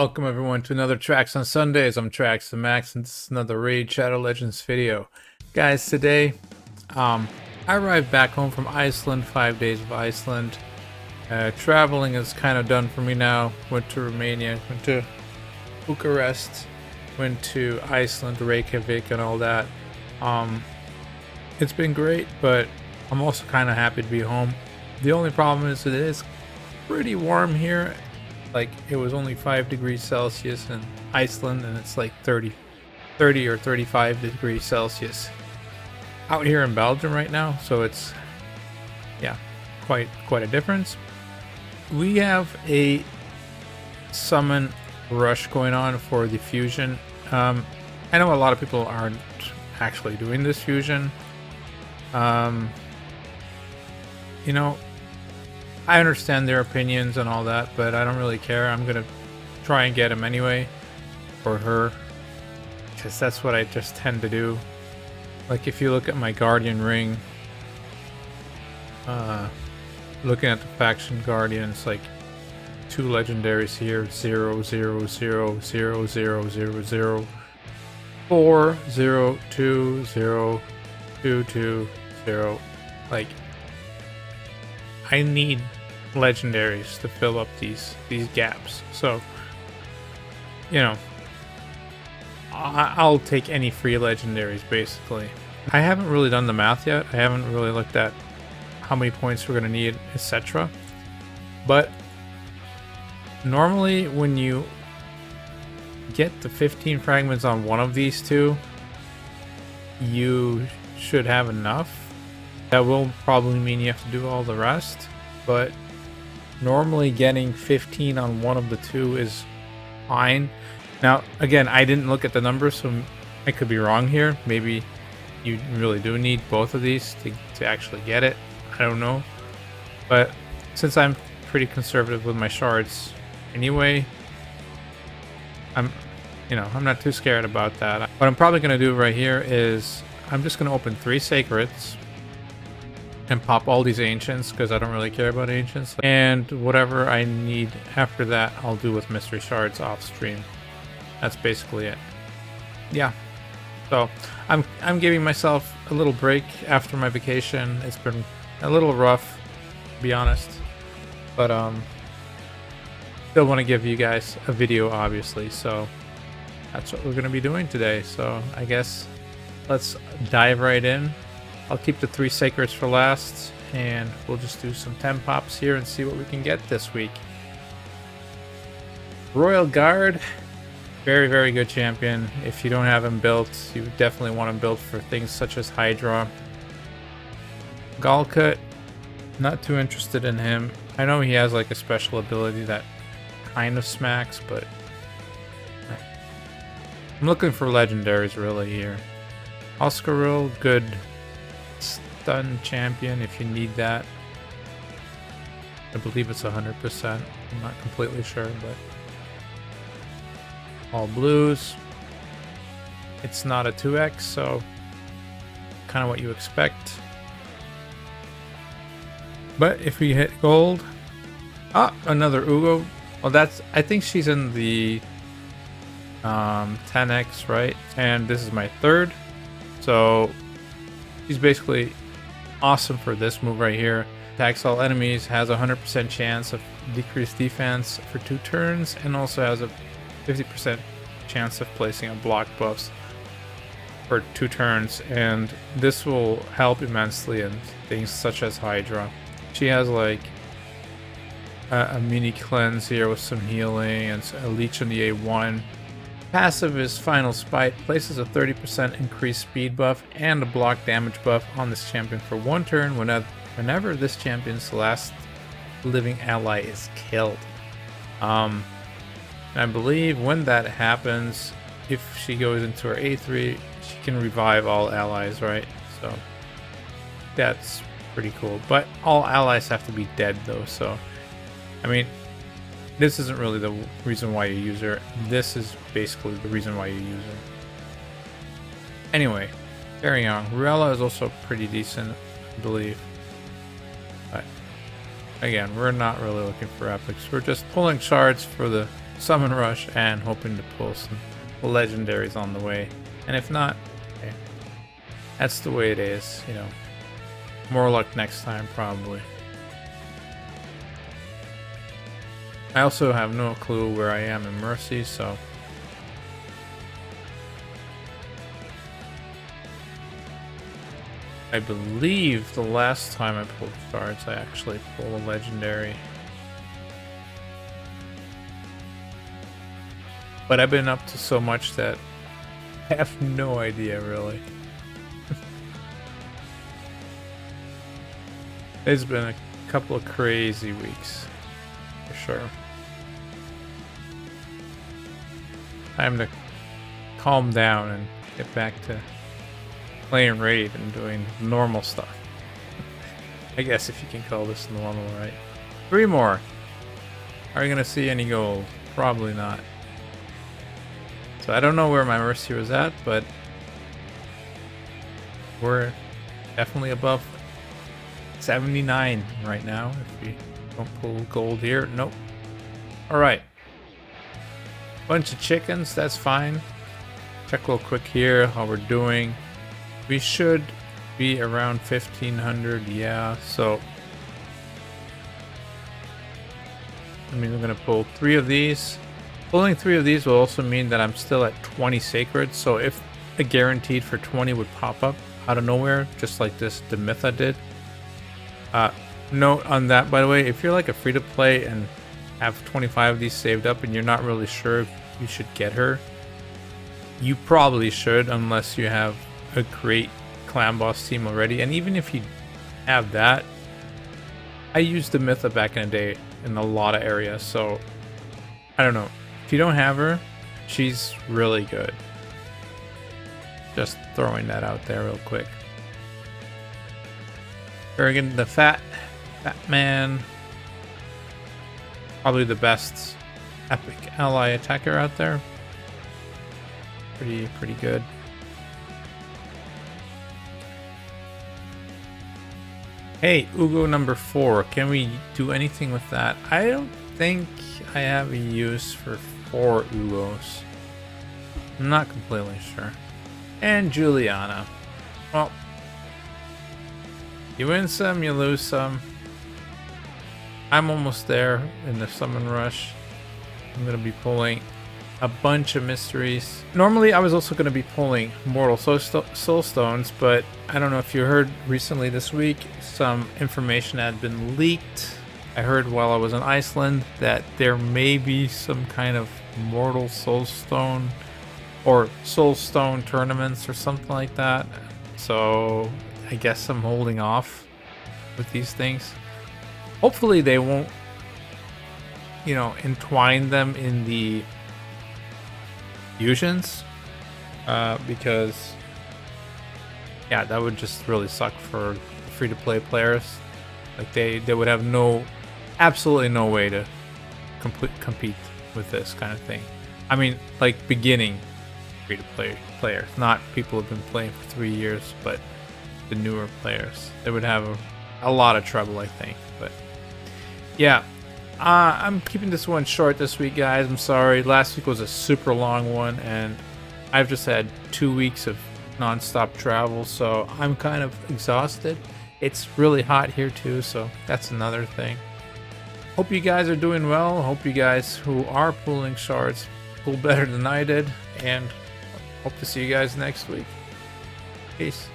Welcome everyone to another Tracks on Sundays. I'm Tracks the Max and this is another Raid Shadow Legends video. Guys, today I arrived back home from Iceland, 5 days of Iceland. Traveling is kind of done for me now. Went to Romania, went to Bucharest, went to Iceland, Reykjavik and all that. It's been great, but I'm also kind of happy to be home. The only problem is it is pretty warm here. Like, it was only 5 degrees Celsius in Iceland and it's like 30 or 35 degrees Celsius out here in Belgium right now, so it's quite a difference. We have a summon rush going on for the fusion. I know a lot of people aren't actually doing this fusion. You know, I understand their opinions and all that, but I don't really care. I'm gonna try and get him anyway, or her, because that's what I just tend to do. Like, if you look at my Guardian ring, looking at the faction Guardians, like 2 legendaries here: 0 0 0 0 0 0 0 4 0 2 0 2 2 0. Like, I need legendaries to fill up these gaps. So, you know, I'll take any free legendaries basically. I haven't really done the math yet. I haven't really looked at how many points we're going to need, etc. But normally when you get the 15 fragments on one of these two, you should have enough. That will probably mean you have to do all the rest, but normally getting 15 on one of the two is fine. Now, again, I didn't look at the numbers, so I could be wrong here. Maybe you really do need both of these to actually get it. I don't know. But since I'm pretty conservative with my shards anyway, I'm not too scared about that. What I'm probably going to do right here is I'm just going to open 3 sacreds and pop all these ancients, because I don't really care about ancients, and whatever I need after that I'll do with mystery shards off stream. That's basically it. Yeah, so I'm giving myself a little break after my vacation. It's been a little rough, to be honest, but still want to give you guys a video, obviously, so that's what we're going to be doing today. So I guess let's dive right in. I'll keep the 3 sacreds for last, and we'll just do some 10 pops here and see what we can get this week. Royal Guard, very good champion. If you don't have him built, you definitely want him built for things such as Hydra. Galcut, not too interested in him. I know he has like a special ability that kind of smacks, but I'm looking for legendaries really here. Oscaril, good stun champion if you need that. I believe it's 100%. I'm not completely sure, but all blues. It's not a 2x, so kind of what you expect. But if we hit gold, another Ugo. Well, I think she's in the 10x, right? And this is my 3rd, so she's basically awesome for this move right here. Attacks all enemies, has a 100% chance of decreased defense for 2 turns, and also has a 50% chance of placing a block buffs for 2 turns, and this will help immensely in things such as Hydra. She has like a mini cleanse here with some healing and a leech on the A1. Passive is Final Spite, places a 30% increased speed buff and a block damage buff on this champion for 1 turn whenever this champion's last living ally is killed. I believe when that happens, if she goes into her A3, she can revive all allies, right? So that's pretty cool. But all allies have to be dead though, so I mean, this isn't really the reason why you use her. This is basically the reason why you use her. Anyway, carrying on. Ruella is also pretty decent, I believe. But again, we're not really looking for epics. We're just pulling shards for the summon rush and hoping to pull some legendaries on the way. And if not, okay, that's the way it is, you know. More luck next time, probably. I also have no clue where I am in Mercy, so I believe the last time I pulled shards, I actually pulled a legendary. But I've been up to so much that I have no idea, really. It's been a couple of crazy weeks, for sure. Time to calm down and get back to playing Raid and doing normal stuff. I guess if you can call this normal, right? 3 more. Are you gonna see any gold? Probably not. So I don't know where my Mercy was at, but we're definitely above 79 right now. If we don't pull gold here, nope. All right, bunch of chickens. That's fine. Check real quick here how we're doing. We should be around 1500. Yeah. So I mean, we're gonna pull 3 of these. Pulling 3 of these will also mean that I'm still at 20 sacred. So if a guaranteed for 20 would pop up out of nowhere, just like this Demitha did. Note on that, by the way, if you're like a free-to-play and have 25 of these saved up and you're not really sure if you should get her, you probably should, unless you have a great clan boss team already. And even if you have that, I used Demitha back in the day in a lot of areas, so I don't know. If you don't have her, she's really good. Just throwing that out there real quick. Kurgan, the fat man, probably the best epic ally attacker out there. Pretty good. Hey, Ugo number 4. Can we do anything with that? I don't think I have a use for 4 Ugos. I'm not completely sure. And Juliana. Well, you win some, you lose some. I'm almost there in the summon rush. I'm going to be pulling a bunch of mysteries. Normally, I was also going to be pulling Mortal Soul Stones, but I don't know if you heard recently this week, some information had been leaked. I heard while I was in Iceland that there may be some kind of Mortal Soul Stone or Soul Stone tournaments or something like that. So I guess I'm holding off with these things. Hopefully they won't, you know, entwine them in the fusions, because yeah, that would just really suck for free-to-play players. Like they would have absolutely no way to compete with this kind of thing. I mean, like beginning free-to-play players, not people who've been playing for 3 years, but the newer players. They would have a lot of trouble, I think. But yeah, I'm keeping this one short this week, guys. I'm sorry. Last week was a super long one, and I've just had 2 weeks of non-stop travel, so I'm kind of exhausted. It's really hot here too, so that's another thing. Hope you guys are doing well. Hope you guys who are pulling shards pull better than I did, and hope to see you guys next week. Peace.